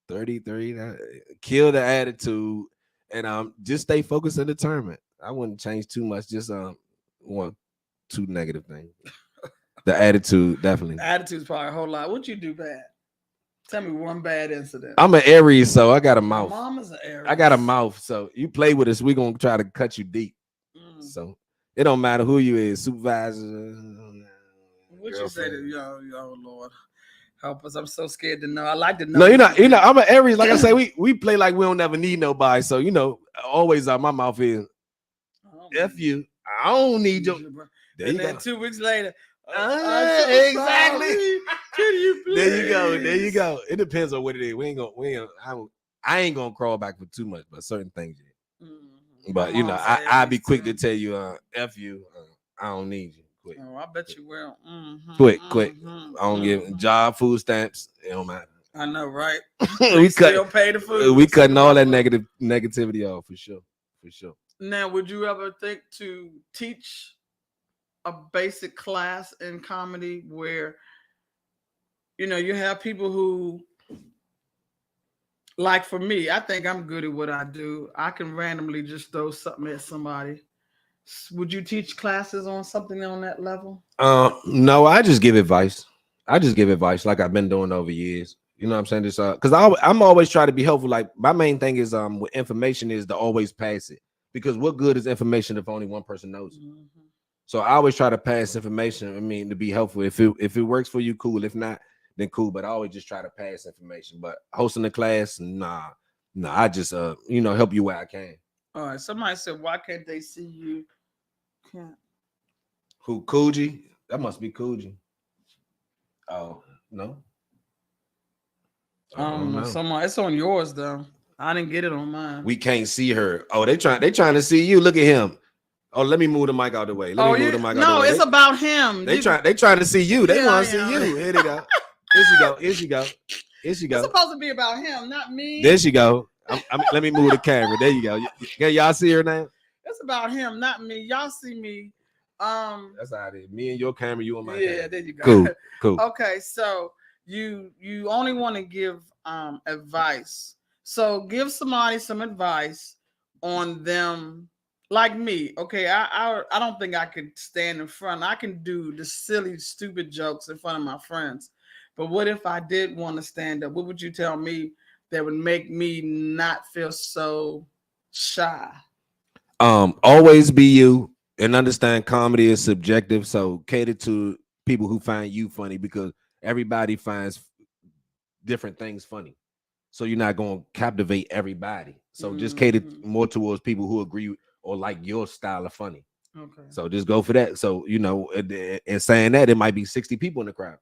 [SPEAKER 2] 33. Kill the attitude and just stay focused and determined. I wouldn't change too much, just 1-2 negative things. The attitude, definitely.
[SPEAKER 1] The attitude's probably a whole lot. What'd you do bad? Tell me one bad incident.
[SPEAKER 2] I'm an Aries, so I got a mouth.
[SPEAKER 1] My mom is an Aries.
[SPEAKER 2] I got a mouth, so you play with us, we're gonna try to cut you deep. So it don't matter who you is, supervisor.
[SPEAKER 1] What you say to yo, Lord, help us? I'm so scared to know. I like to know.
[SPEAKER 2] No, you're not. I'm an Aries. Like I say, we play like we don't never need nobody. So always my mouth is F you. I don't need you. There you go. 2
[SPEAKER 1] weeks later.
[SPEAKER 2] Exactly.
[SPEAKER 1] Can you please?
[SPEAKER 2] There you go. It depends on what it is. I ain't gonna crawl back for too much, but certain things. But I'd be quick to tell you, F you. I don't need you. Quick.
[SPEAKER 1] Oh, I bet you will.
[SPEAKER 2] Quick. I don't give job, food stamps. It don't matter.
[SPEAKER 1] I know, right?
[SPEAKER 2] we
[SPEAKER 1] still pay the food.
[SPEAKER 2] We cutting all that negativity off for sure.
[SPEAKER 1] Now, would you ever think to teach a basic class in comedy where you have people who, like for me, I think I'm good at what I do. I can randomly just throw something at somebody. Would you teach classes on something on that level?
[SPEAKER 2] No, I just give advice. Like I've been doing over years. You know what I'm saying? Just because I'm always trying to be helpful. Like my main thing is with information is to always pass it, because what good is information if only one person knows it? So I always try to pass information. I mean, to be helpful. If it works for you, cool. If not, then cool. But I always just try to pass information. But hosting the class, nah. I just help you where I can.
[SPEAKER 1] All right. Somebody said, why can't they see you?
[SPEAKER 2] Who, Coogee? That must be Coogee. Oh, no.
[SPEAKER 1] I don't know. It's on yours though. I didn't get it on mine.
[SPEAKER 2] We can't see her. Oh, they trying to see you. Look at him. Oh, let me move the mic out of the way.
[SPEAKER 1] No, it's about him.
[SPEAKER 2] They trying to see you. They want to see you. Here they go. Here she go.
[SPEAKER 1] It's supposed to be about him, not me.
[SPEAKER 2] There she go. Let me move the camera. There you go. Can y'all see her now?
[SPEAKER 1] It's about him, not me. Y'all see me.
[SPEAKER 2] That's how it is. Me and your camera, you and my
[SPEAKER 1] camera.
[SPEAKER 2] camera.
[SPEAKER 1] There you go.
[SPEAKER 2] Cool.
[SPEAKER 1] Okay, so you only want to give advice. So give somebody some advice on them. Like me, okay, I don't think I could stand in front. I can do the silly, stupid jokes in front of my friends. But what if I did want to stand up? What would you tell me that would make me not feel so shy?
[SPEAKER 2] Always be you. And understand comedy is subjective, so cater to people who find you funny because everybody finds different things funny. So you're not going to captivate everybody. So just cater more towards people who agree or like your style of funny.
[SPEAKER 1] Okay.
[SPEAKER 2] So just go for that. So, you know, and saying that, it might be 60 people in the crowd.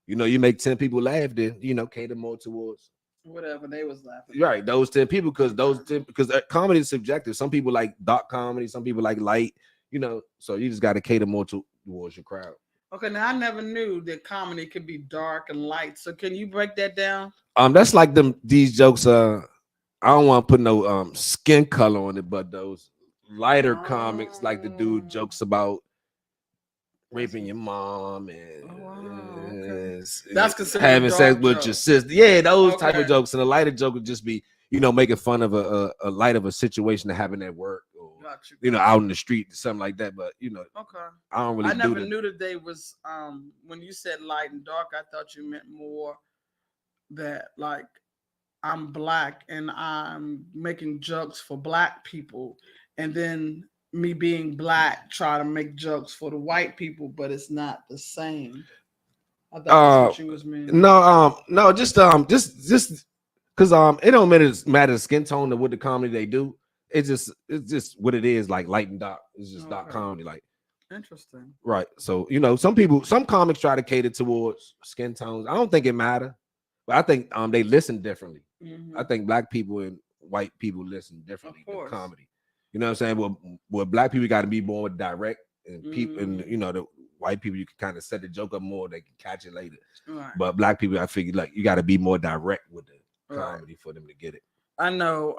[SPEAKER 2] You know, you make 10 people laugh, then, you know, cater more towards
[SPEAKER 1] whatever they was laughing.
[SPEAKER 2] Right, those 10 people, because comedy is subjective. Some people like dark comedy, some people like light, you know, so you just got to cater more towards your crowd.
[SPEAKER 1] Okay, now I never knew that comedy could be dark and light. So can you break that down?
[SPEAKER 2] That's like these jokes. I don't want to put no skin color on it, but those lighter comics like to do jokes about raping your mom and
[SPEAKER 1] that's considered
[SPEAKER 2] having sex with
[SPEAKER 1] joke.
[SPEAKER 2] your sister. Yeah, those type of jokes. And a lighter joke would just be, you know, making fun of a light of a situation that happened at work or you know, out in the street, something like that. But you know, I don't really.
[SPEAKER 1] I never knew that they was when you said light and dark, I thought you meant more that like I'm black and I'm making jokes for black people, and then me being black try to make jokes for the white people, but it's not the same. I thought that's what you was meaning.
[SPEAKER 2] No, just because it don't matter the skin tone of what the comedy they do. It's just what it is, like light and dark. It's just dark comedy, like
[SPEAKER 1] interesting.
[SPEAKER 2] Right. So, you know, some comics try to cater towards skin tones. I don't think it matter, but I think they listen differently. I think black people and white people listen differently to comedy. You know what I'm saying? Well, black people got to be more direct, and people, and you know, the white people, you can kind of set the joke up more, they can catch it later. Right. But black people, I figured like you got to be more direct with the comedy for them to get it.
[SPEAKER 1] I know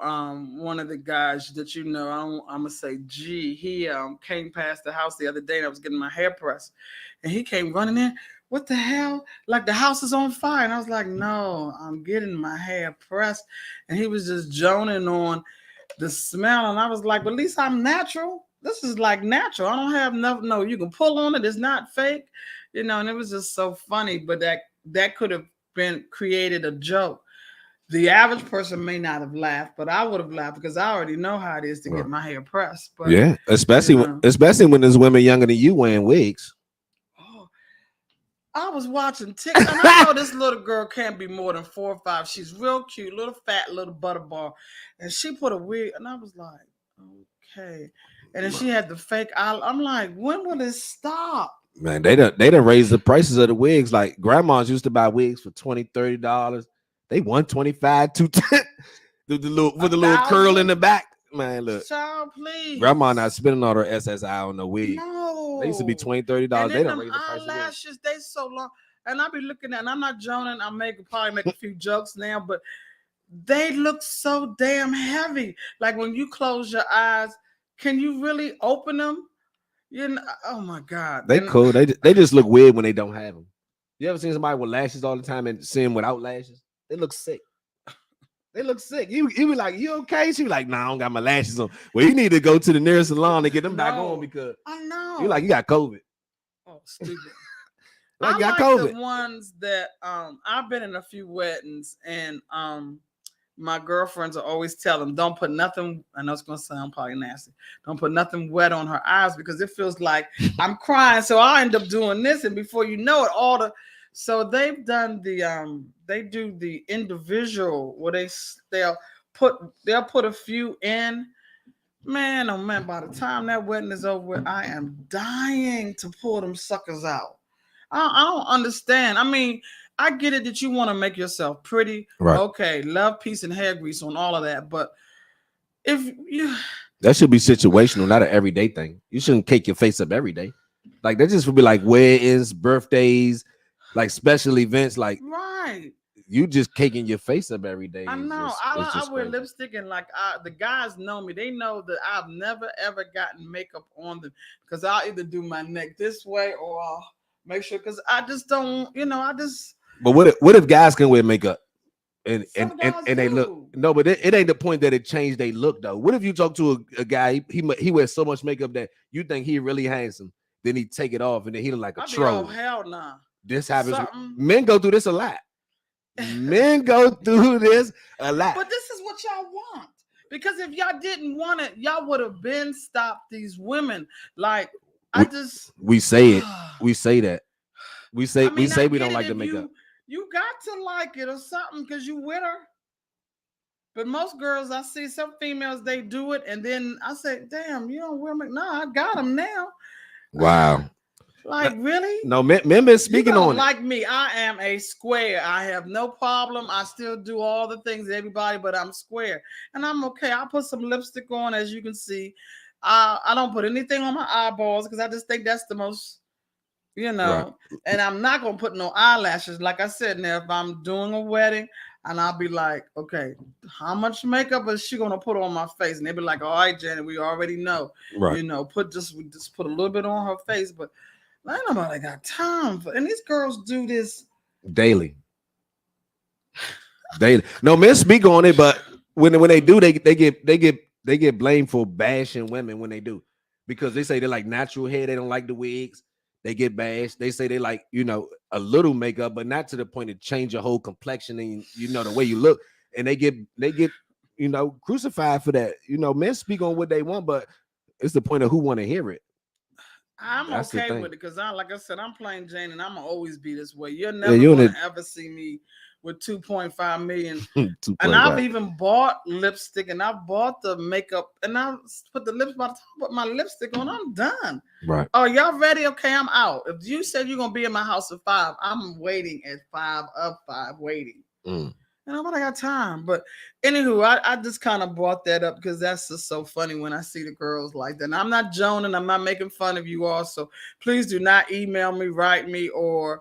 [SPEAKER 1] one of the guys that you know, I'm gonna say G, he came past the house the other day and I was getting my hair pressed, and he came running in. What the hell? Like the house is on fire. And I was like, no, I'm getting my hair pressed. And he was just joning on the smell. And I was like, but at least I'm natural. This is like natural. I don't have nothing. No, you can pull on it. It's not fake. You know, and it was just so funny. But that could have been created a joke. The average person may not have laughed, but I would have laughed because I already know how it is to get my hair pressed. But
[SPEAKER 2] yeah, especially when there's women younger than you wearing wigs.
[SPEAKER 1] I was watching TikTok, and I know this little girl can't be more than 4 or 5. She's real cute, little fat, little butterball, and she put a wig, and I was like, okay. And then she had the fake eye. I'm like, when will it stop?
[SPEAKER 2] Man, they done raised the prices of the wigs. Like grandmas used to buy wigs for $20-$30. They $125, $210 the little curl in the back. Man, look,
[SPEAKER 1] child, please.
[SPEAKER 2] Grandma not spending all her SSI on the wig.
[SPEAKER 1] No,
[SPEAKER 2] they used to be $20-$30. They don't raise the price.
[SPEAKER 1] Eyelashes, they so long, and I be looking at, and I'm not joning. Probably make a few jokes now, but they look so damn heavy. Like when you close your eyes, can you really open them? You know, oh my God,
[SPEAKER 2] they cool. They just look weird when they don't have them. You ever seen somebody with lashes all the time and see them without lashes? They look sick. They look sick. You be like, you okay? She be like, nah, I don't got my lashes on. Well, you need to go to the nearest salon to get them back on because
[SPEAKER 1] I know
[SPEAKER 2] you like you got COVID.
[SPEAKER 1] Oh, stupid.
[SPEAKER 2] like
[SPEAKER 1] I
[SPEAKER 2] got
[SPEAKER 1] like
[SPEAKER 2] COVID.
[SPEAKER 1] The ones that I've been in a few weddings and my girlfriends are always tell them, don't put nothing. I know it's gonna sound probably nasty. Don't put nothing wet on her eyes because it feels like I'm crying. So I end up doing this, and before you know it, so they've done they do the individual where they'll put a few in. Man, oh man, by the time that wedding is over, I am dying to pull them suckers out. I don't understand. I mean, I get it that you want to make yourself pretty.
[SPEAKER 2] Right.
[SPEAKER 1] Okay, love, peace, and hair grease on all of that. But if you
[SPEAKER 2] that should be situational, not an everyday thing. You shouldn't cake your face up every day. Like that just would be like weddings, birthdays, like special events, like
[SPEAKER 1] right.
[SPEAKER 2] You just caking your face up every day.
[SPEAKER 1] I know. I wear lipstick and like the guys know me. They know that I've never ever gotten makeup on them because I'll either do my neck this way or I'll make sure because I just don't, I just.
[SPEAKER 2] But what if guys can wear makeup and they look no, but it ain't the point that it changed they look though. What if you talk to a guy he wears so much makeup that you think he really handsome, then he take it off and then he look like a troll.
[SPEAKER 1] Oh hell no! Nah.
[SPEAKER 2] This happens. Men go through this a lot. Men go through this a lot.
[SPEAKER 1] But this is what y'all want. Because if y'all didn't want it, y'all would have been stopped these women. Like
[SPEAKER 2] we say it. We say that. We say
[SPEAKER 1] I mean,
[SPEAKER 2] we don't like the makeup.
[SPEAKER 1] You got to like it or something because you with her. But most girls, I see some females, they do it, and then I say, "Damn, you don't wear makeup." No, I got them now.
[SPEAKER 2] Wow.
[SPEAKER 1] Like really?
[SPEAKER 2] No, men been speaking on
[SPEAKER 1] like it. Me, I am a square. I have no problem. I still do all the things everybody, but I'm square, and I'm okay. I put some lipstick on, as you can see. I don't put anything on my eyeballs because I just think that's the most. Right. And I'm not gonna put no eyelashes. Like I said, now if I'm doing a wedding and I'll be like, okay, how much makeup is she gonna put on my face? And they'll be like, all right, Janet, we already know. Right. Just put a little bit on her face, but ain't nobody got time for. And these girls do this
[SPEAKER 2] daily. No, men speak on it, but when they do, they get blamed for bashing women when they do, because they say they like natural hair, they don't like the wigs. They get bashed. They say they like, a little makeup, but not to the point to change your whole complexion and the way you look. And they get crucified for that. Men speak on what they want, but it's the point of who want to hear it.
[SPEAKER 1] That's okay with it because like I said, I'm plain Jane and I'm gonna always be this way. You're never gonna ever see me with 2.5 million. 2. And I've even bought lipstick and I've bought the makeup and I put the lips by the time I put my lipstick on, I'm done. Right. Oh, y'all ready? Okay, I'm out. If you said you're gonna be in my house at 5, I'm waiting at 5 waiting. And nobody got time. But anywho, I just kind of brought that up because that's just so funny when I see the girls like that. And I'm not joning, I'm not making fun of you all. So please do not email me, write me, or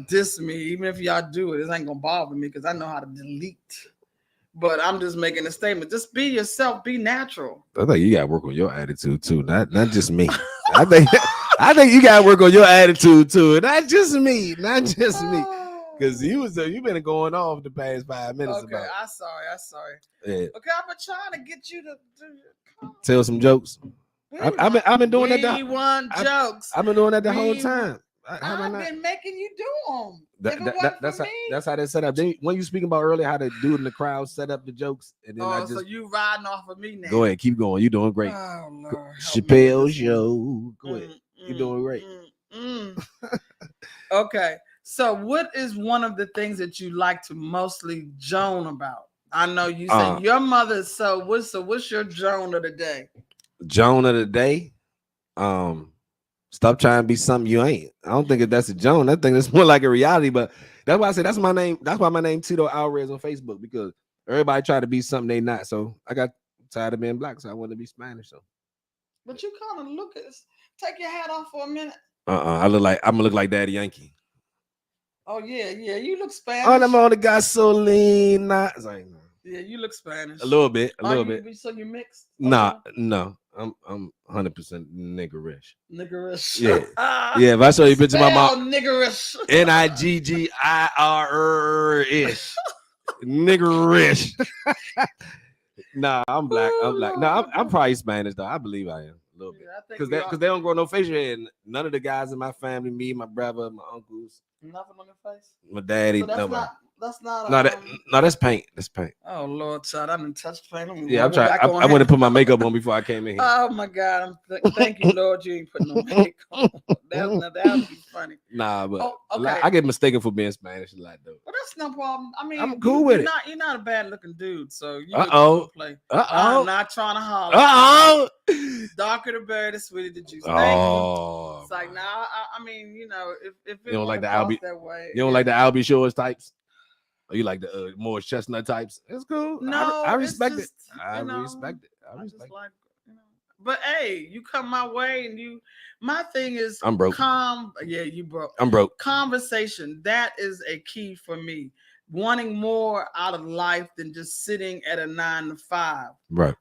[SPEAKER 1] diss me. Even if y'all do it, it ain't gonna bother me because I know how to delete. But I'm just making a statement. Just be yourself, be natural.
[SPEAKER 2] I think you gotta work on your attitude too, not just me. I think you gotta work on your attitude too, not just me. Because you've been going off the past 5 minutes.
[SPEAKER 1] Okay, I'm sorry.
[SPEAKER 2] Yeah.
[SPEAKER 1] Okay, I've been trying to get you to
[SPEAKER 2] tell some jokes. I've been doing that.
[SPEAKER 1] Jokes.
[SPEAKER 2] I've been doing that the whole time.
[SPEAKER 1] I've been making you do them.
[SPEAKER 2] That's how they set up. Then when you speaking about earlier, how the dude in the crowd set up the jokes, and then
[SPEAKER 1] so you riding off of me now.
[SPEAKER 2] Go ahead, keep going. You doing great.
[SPEAKER 1] Oh Lord,
[SPEAKER 2] Chappelle Show. Go ahead. You doing great.
[SPEAKER 1] Okay. So what is one of the things that you like to mostly Joan about? I know you said your mother. So what's your Joan of the day?
[SPEAKER 2] Joan of the day? Stop trying to be something you ain't. I don't think that's a Joan. I think it's more like a reality, but that's why I said that's my name. That's why my name Tito Alvarez on Facebook, because everybody try to be something they not. So I got tired of being black, so I wanted to be Spanish. So.
[SPEAKER 1] But you kind of take your hat off for a minute.
[SPEAKER 2] I'm gonna look like Daddy Yankee.
[SPEAKER 1] Oh yeah, you look Spanish.
[SPEAKER 2] Oh, I'm on the gasolina.
[SPEAKER 1] Yeah, you look Spanish.
[SPEAKER 2] A little bit.
[SPEAKER 1] So you mixed?
[SPEAKER 2] Nah, no. I'm 100% niggerish.
[SPEAKER 1] Niggerish.
[SPEAKER 2] Yeah. Yeah, if I show you a picture of my mom.
[SPEAKER 1] Niggerish.
[SPEAKER 2] Niggirish. Niggerish. Nah, I'm black. No, I'm probably Spanish though. I believe I am a little bit. Because they don't grow no facial hair. None of the guys in my family, me, my brother, my uncles.
[SPEAKER 1] Nothing on your face?
[SPEAKER 2] My daddy.
[SPEAKER 1] So that's not
[SPEAKER 2] that's paint. That's paint.
[SPEAKER 1] Oh Lord, child, I didn't touch paint.
[SPEAKER 2] Yeah, I'm trying. I went to put my makeup on before I came in here.
[SPEAKER 1] Oh my God, thank you, Lord, you ain't putting no makeup on. That would be funny.
[SPEAKER 2] Nah, but okay. I get mistaken for being Spanish a lot though.
[SPEAKER 1] Well, that's no problem. I mean,
[SPEAKER 2] I'm cool with it.
[SPEAKER 1] You're not a bad looking dude, so you play.
[SPEAKER 2] I'm
[SPEAKER 1] not trying to holler. Darker the berry, the sweeter the juice.
[SPEAKER 2] Oh,
[SPEAKER 1] it's like now. I mean, if
[SPEAKER 2] you don't like the Albie
[SPEAKER 1] that way,
[SPEAKER 2] you don't like the Albie Shores types. Or you like the more chestnut types? It's cool.
[SPEAKER 1] No,
[SPEAKER 2] I respect it. I respect it.
[SPEAKER 1] But hey, you come my way, and my thing is,
[SPEAKER 2] I'm broke.
[SPEAKER 1] You broke.
[SPEAKER 2] I'm broke.
[SPEAKER 1] Conversation, that is a key for me. Wanting more out of life than just sitting at a 9 to 5.
[SPEAKER 2] Right.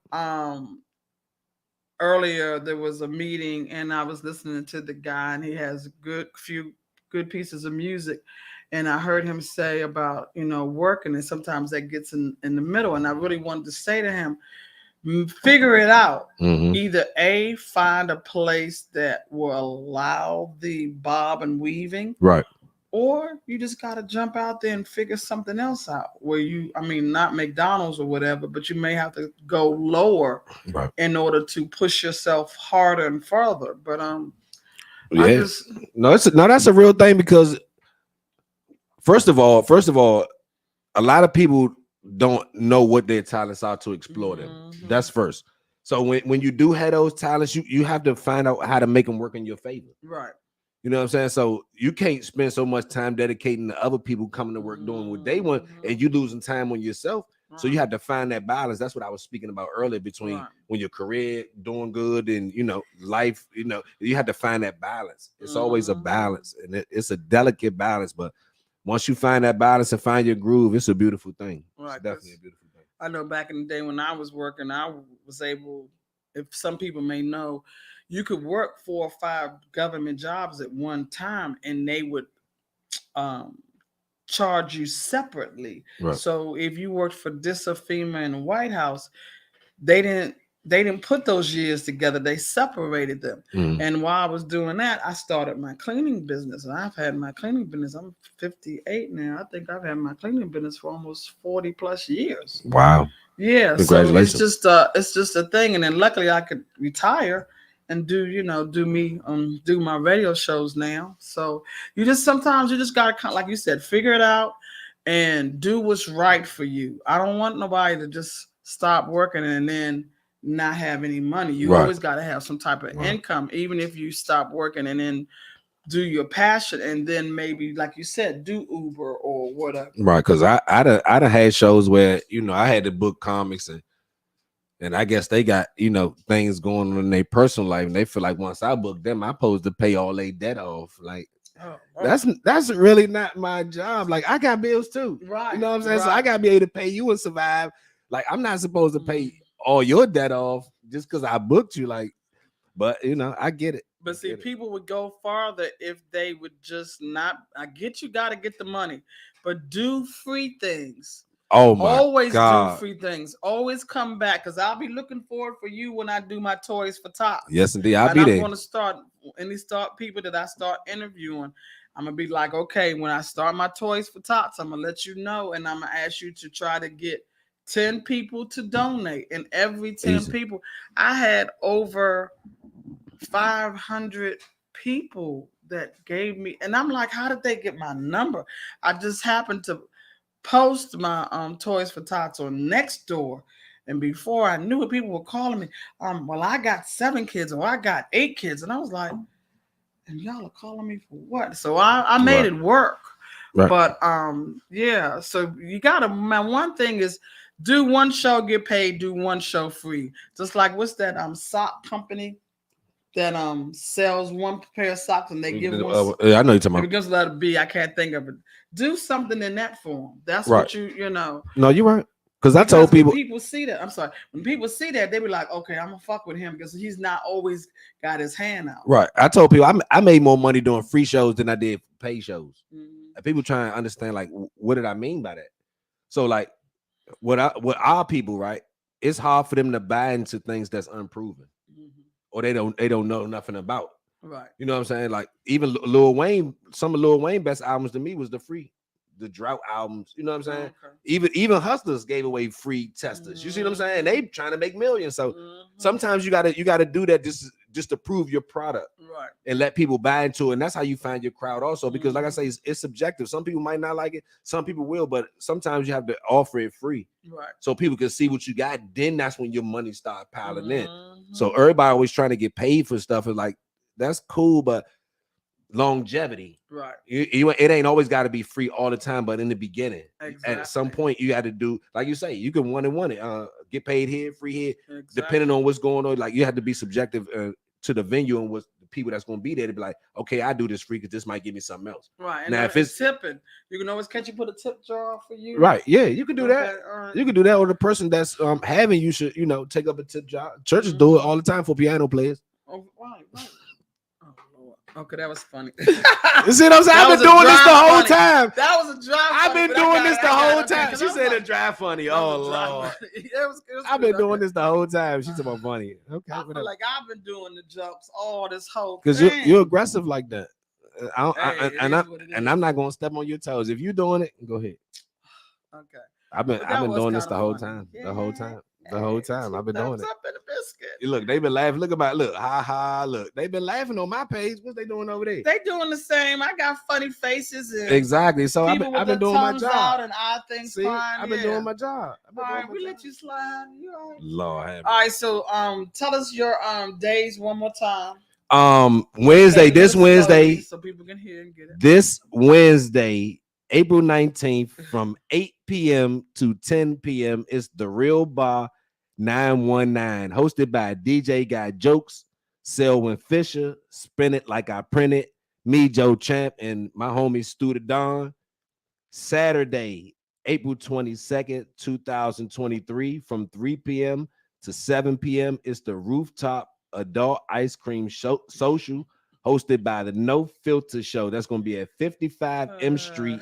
[SPEAKER 1] Earlier there was a meeting, and I was listening to the guy, and he has few good pieces of music. And I heard him say about, working, and sometimes that gets in the middle. And I really wanted to say to him, figure it out. Mm-hmm. Either find a place that will allow the bob and weaving.
[SPEAKER 2] Right.
[SPEAKER 1] or you just got to jump out there and figure something else out where not McDonald's or whatever, but you may have to go lower
[SPEAKER 2] Right.
[SPEAKER 1] in order to push yourself harder and further. But
[SPEAKER 2] yeah, that's a real thing, because first of all, a lot of people don't know what their talents are to explore them. That's first. So when you do have those talents, you have to find out how to make them work in your favor.
[SPEAKER 1] Right.
[SPEAKER 2] You know what I'm saying? So you can't spend so much time dedicating to other people coming to work doing what they want, and you losing time on yourself. So you have to find that balance. That's what I was speaking about earlier, between when your career doing good and life. You have to find that balance. It's always a balance, and it's a delicate balance. But once you find that balance and find your groove, it's a beautiful thing.
[SPEAKER 1] Right.
[SPEAKER 2] It's definitely a beautiful thing.
[SPEAKER 1] I know back in the day when I was working, I was able, if some people may know, you could work 4 or 5 government jobs at one time, and they would charge you separately.
[SPEAKER 2] Right.
[SPEAKER 1] So if you worked for DISA, FEMA, and the White House, they didn't put those years together. They separated them. And while I was doing that, I started my cleaning business. And I've had my cleaning business. I'm 58 now. I think I've had my cleaning business for almost 40 plus years.
[SPEAKER 2] Wow.
[SPEAKER 1] Yeah.
[SPEAKER 2] Congratulations.
[SPEAKER 1] So it's just a thing. And then luckily I could retire and do my radio shows now. So sometimes you just gotta, like you said, figure it out and do what's right for you. I don't want nobody to just stop working and then not have any money. You always got to have some type of income, even if you stop working, and then do your passion, and then maybe, like you said, do Uber or whatever.
[SPEAKER 2] Right, because I done had shows where I had to book comics, and I guess they got things going on in their personal life, and they feel like once I book them, I'm supposed to pay all their debt off. Like that's really not my job. Like, I got bills too.
[SPEAKER 1] Right.
[SPEAKER 2] You know what I'm saying? So I gotta be able to pay you and survive. Like, I'm not supposed to pay all your debt off just because I booked you. Like, but I get it.
[SPEAKER 1] But see, people would go farther if they would just not. I get you got to get the money, but do free things.
[SPEAKER 2] Oh my
[SPEAKER 1] Always
[SPEAKER 2] God.
[SPEAKER 1] do free things. Always come back, because I'll be looking forward for you when I do my Toys for Tots.
[SPEAKER 2] Yes, indeed. I'll be there.
[SPEAKER 1] I'm going to start people that I start interviewing. I'm going to be like, okay, when I start my Toys for Tots, I'm going to let you know, and I'm going to ask you to try to get 10 people to donate. And every 10 people, I had over 500 people that gave me, and I'm like, how did they get my number? I just happened to post my Toys for Tots on Nextdoor, and before I knew it, people were calling me, well, I got 7 kids, or I got 8 kids, and I was like, and y'all are calling me for what? So I made it work. Right. But yeah, so you gotta, my one thing is, do one show, get paid, do one show free. Just like, what's that sock company that sells one pair of socks and they give one.
[SPEAKER 2] I know you're talking about.
[SPEAKER 1] It begins with letter B. I can't think of it. Do something in that form. That's what you know.
[SPEAKER 2] No, you're right. Because I told people.
[SPEAKER 1] When people see that. I'm sorry. When people see that, they be like, okay, I'm gonna fuck with him because he's not always got his hand out.
[SPEAKER 2] Right. I told people I made more money doing free shows than I did pay shows. And people trying to understand, like, what did I mean by that? So, like, what our people, right? It's hard for them to buy into things that's unproven, or they don't know nothing about.
[SPEAKER 1] Right.
[SPEAKER 2] You know what I'm saying? Like, even Lil Wayne, some of Lil Wayne best albums to me was the drought albums. You know what I'm saying? Okay. Even Hustlers gave away free testers. You see what I'm saying? They trying to make millions. So sometimes you gotta do that just to prove your product,
[SPEAKER 1] right? And
[SPEAKER 2] let people buy into it. And that's how you find your crowd also. Because like I say, it's subjective. Some people might not like it, some people will, but sometimes you have to offer it free,
[SPEAKER 1] right?
[SPEAKER 2] So people can see what you got. Then that's when your money start piling in. So everybody always trying to get paid for stuff, and like, that's cool, but longevity,
[SPEAKER 1] right?
[SPEAKER 2] It ain't always got to be free all the time, but in the beginning,
[SPEAKER 1] exactly.
[SPEAKER 2] At some point you got to do, like you say, you can one it, get paid here, free here, exactly. Depending on what's going on. Like, you have to be subjective to the venue and what the people that's going to be there to be like, okay, I do this free because this might give me something else,
[SPEAKER 1] right? And now if it's tipping, you can always catch you put a tip jar for you,
[SPEAKER 2] right? Yeah, you can do that. You can do that, or the person that's having you should take up a tip jar. Churches do it all the time for piano players.
[SPEAKER 1] Oh, right. Okay, that was funny.
[SPEAKER 2] You see what I'm saying? I've been doing this the whole time.
[SPEAKER 1] That was a dry.
[SPEAKER 2] I've been doing this the whole time. She said a dry funny. Oh Lord. I've been doing this the whole time. She's about funny. Okay.
[SPEAKER 1] I feel like I've been doing the jumps all this whole.
[SPEAKER 2] Because you're aggressive like that. I'm not gonna step on your toes. If you're doing it, go ahead.
[SPEAKER 1] Okay.
[SPEAKER 2] I've been doing this the whole time. The whole time. I've been doing it.
[SPEAKER 1] Up in the biscuit.
[SPEAKER 2] Look, they've been laughing. Look, ha ha. Look, they've been laughing on my page. What's they doing over there?
[SPEAKER 1] They doing the same. I got funny faces and
[SPEAKER 2] exactly. So I've been doing my job.
[SPEAKER 1] Out and eye things.
[SPEAKER 2] See, I've been doing my job.
[SPEAKER 1] All right, we let you slide. You all right?
[SPEAKER 2] Lord have
[SPEAKER 1] all right. So tell us your days one more time.
[SPEAKER 2] Wednesday. This Wednesday,
[SPEAKER 1] so people can hear and get it.
[SPEAKER 2] This Wednesday, April 19th, from 8 p.m. to 10 p.m. is The Real Bar 919, hosted by DJ Guy Jokes, Selwyn Fisher, Spin It Like I Print It, me, Joe Champ, and my homie Stu the Don. Saturday, April 22nd, 2023, from 3 p.m. to 7 p.m. is the Rooftop Adult Ice Cream Social, hosted by the No Filter Show. That's going to be at 55 M Street,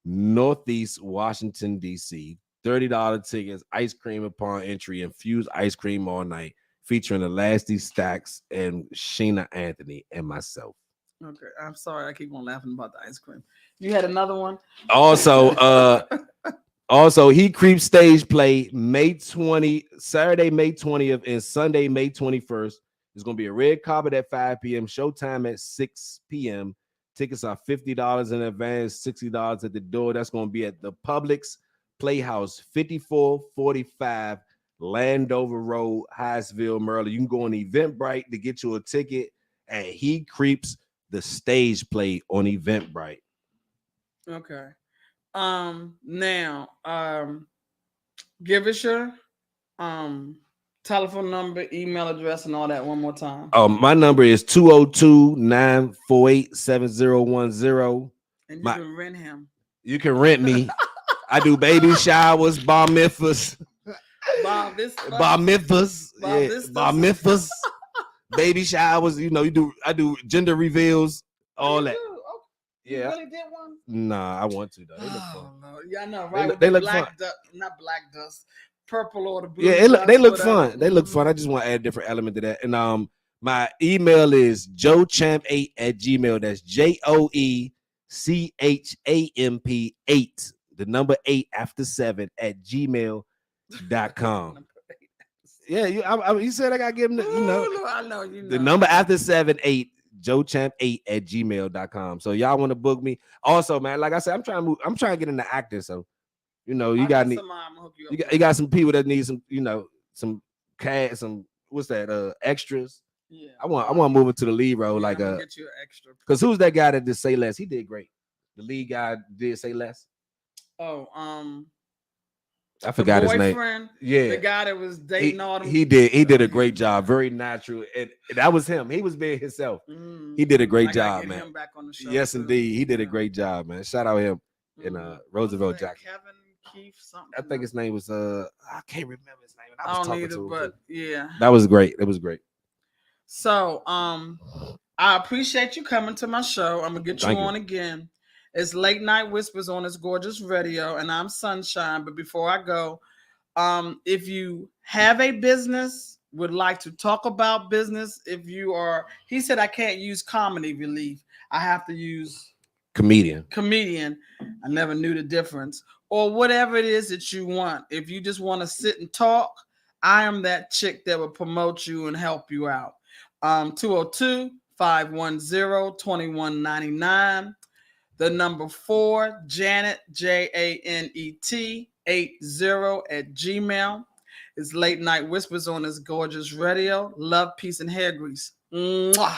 [SPEAKER 2] Northeast Washington, D.C. $30 tickets, ice cream upon entry, infused ice cream all night, featuring Elastic Stacks and Sheena Anthony and myself.
[SPEAKER 1] Okay, I'm sorry. I keep on laughing about the ice cream. You had another one?
[SPEAKER 2] Also, He Creeps stage play Saturday, May 20th, and Sunday, May 21st. There's going to be a red carpet at 5 p.m., showtime at 6 p.m. Tickets are $50 in advance, $60 at the door. That's going to be at the Publix Playhouse, 5445 Landover Road, Hyattsville, Maryland. You can go on Eventbrite to get you a ticket, and He Creeps the stage play on Eventbrite.
[SPEAKER 1] Okay. Now, give us your telephone number, email address, and all that one more time.
[SPEAKER 2] My number is 202-948-7010.
[SPEAKER 1] And you can rent him.
[SPEAKER 2] You can rent me. I do baby showers, bar mitzvahs, baby showers. I do gender reveals, all that.
[SPEAKER 1] Okay. Yeah. You really did one?
[SPEAKER 2] Nah, I want to though. They look fun.
[SPEAKER 1] No. Yeah, I know, right?
[SPEAKER 2] They look fun.
[SPEAKER 1] Not black dust, purple or the blue.
[SPEAKER 2] Yeah, they look fun. They look fun. I just want to add a different element to that. And my email is joechamp8@gmail. That's JOECHAMP8. The number 8 after 7 at gmail.com. Yeah, you said I gotta give him
[SPEAKER 1] I know
[SPEAKER 2] the number after 7-8, joechamp8@gmail.com. So y'all want to book me. Also, man, like I said, I'm trying to get into acting. So you got some people that need some, some cast, some extras.
[SPEAKER 1] Yeah,
[SPEAKER 2] I want to move into the lead role,
[SPEAKER 1] get you an extra.
[SPEAKER 2] Because who's that guy that did Say Less? He did great. The lead guy did Say Less.
[SPEAKER 1] Oh,
[SPEAKER 2] I forgot his name. Yeah,
[SPEAKER 1] the guy that was dating all them.
[SPEAKER 2] He did a great job. Very natural, and that was him. He was being himself. He did a great job, man.
[SPEAKER 1] Him back on the show
[SPEAKER 2] yes,
[SPEAKER 1] too.
[SPEAKER 2] Indeed, he did a great job, man. Shout out him and Roosevelt Jackson.
[SPEAKER 1] Kevin Keith something.
[SPEAKER 2] I think his name was I can't remember his name.
[SPEAKER 1] I don't need it, but yeah,
[SPEAKER 2] that was great. It was great.
[SPEAKER 1] So I appreciate you coming to my show. I'm gonna get you on again. It's Late Night Whispers on this gorgeous radio, and I'm Sunshine. But before I go, if you have a business, would like to talk about business, he said I can't use comedy relief. I have to use comedian. I never knew the difference. Or whatever it is that you want. If you just want to sit and talk, I am that chick that will promote you and help you out. 202-510-2199. The number 4, Janet, JANET 80 at Gmail. It's Late Night Whispers on this gorgeous radio. Love, peace, and hair grease. Mwah.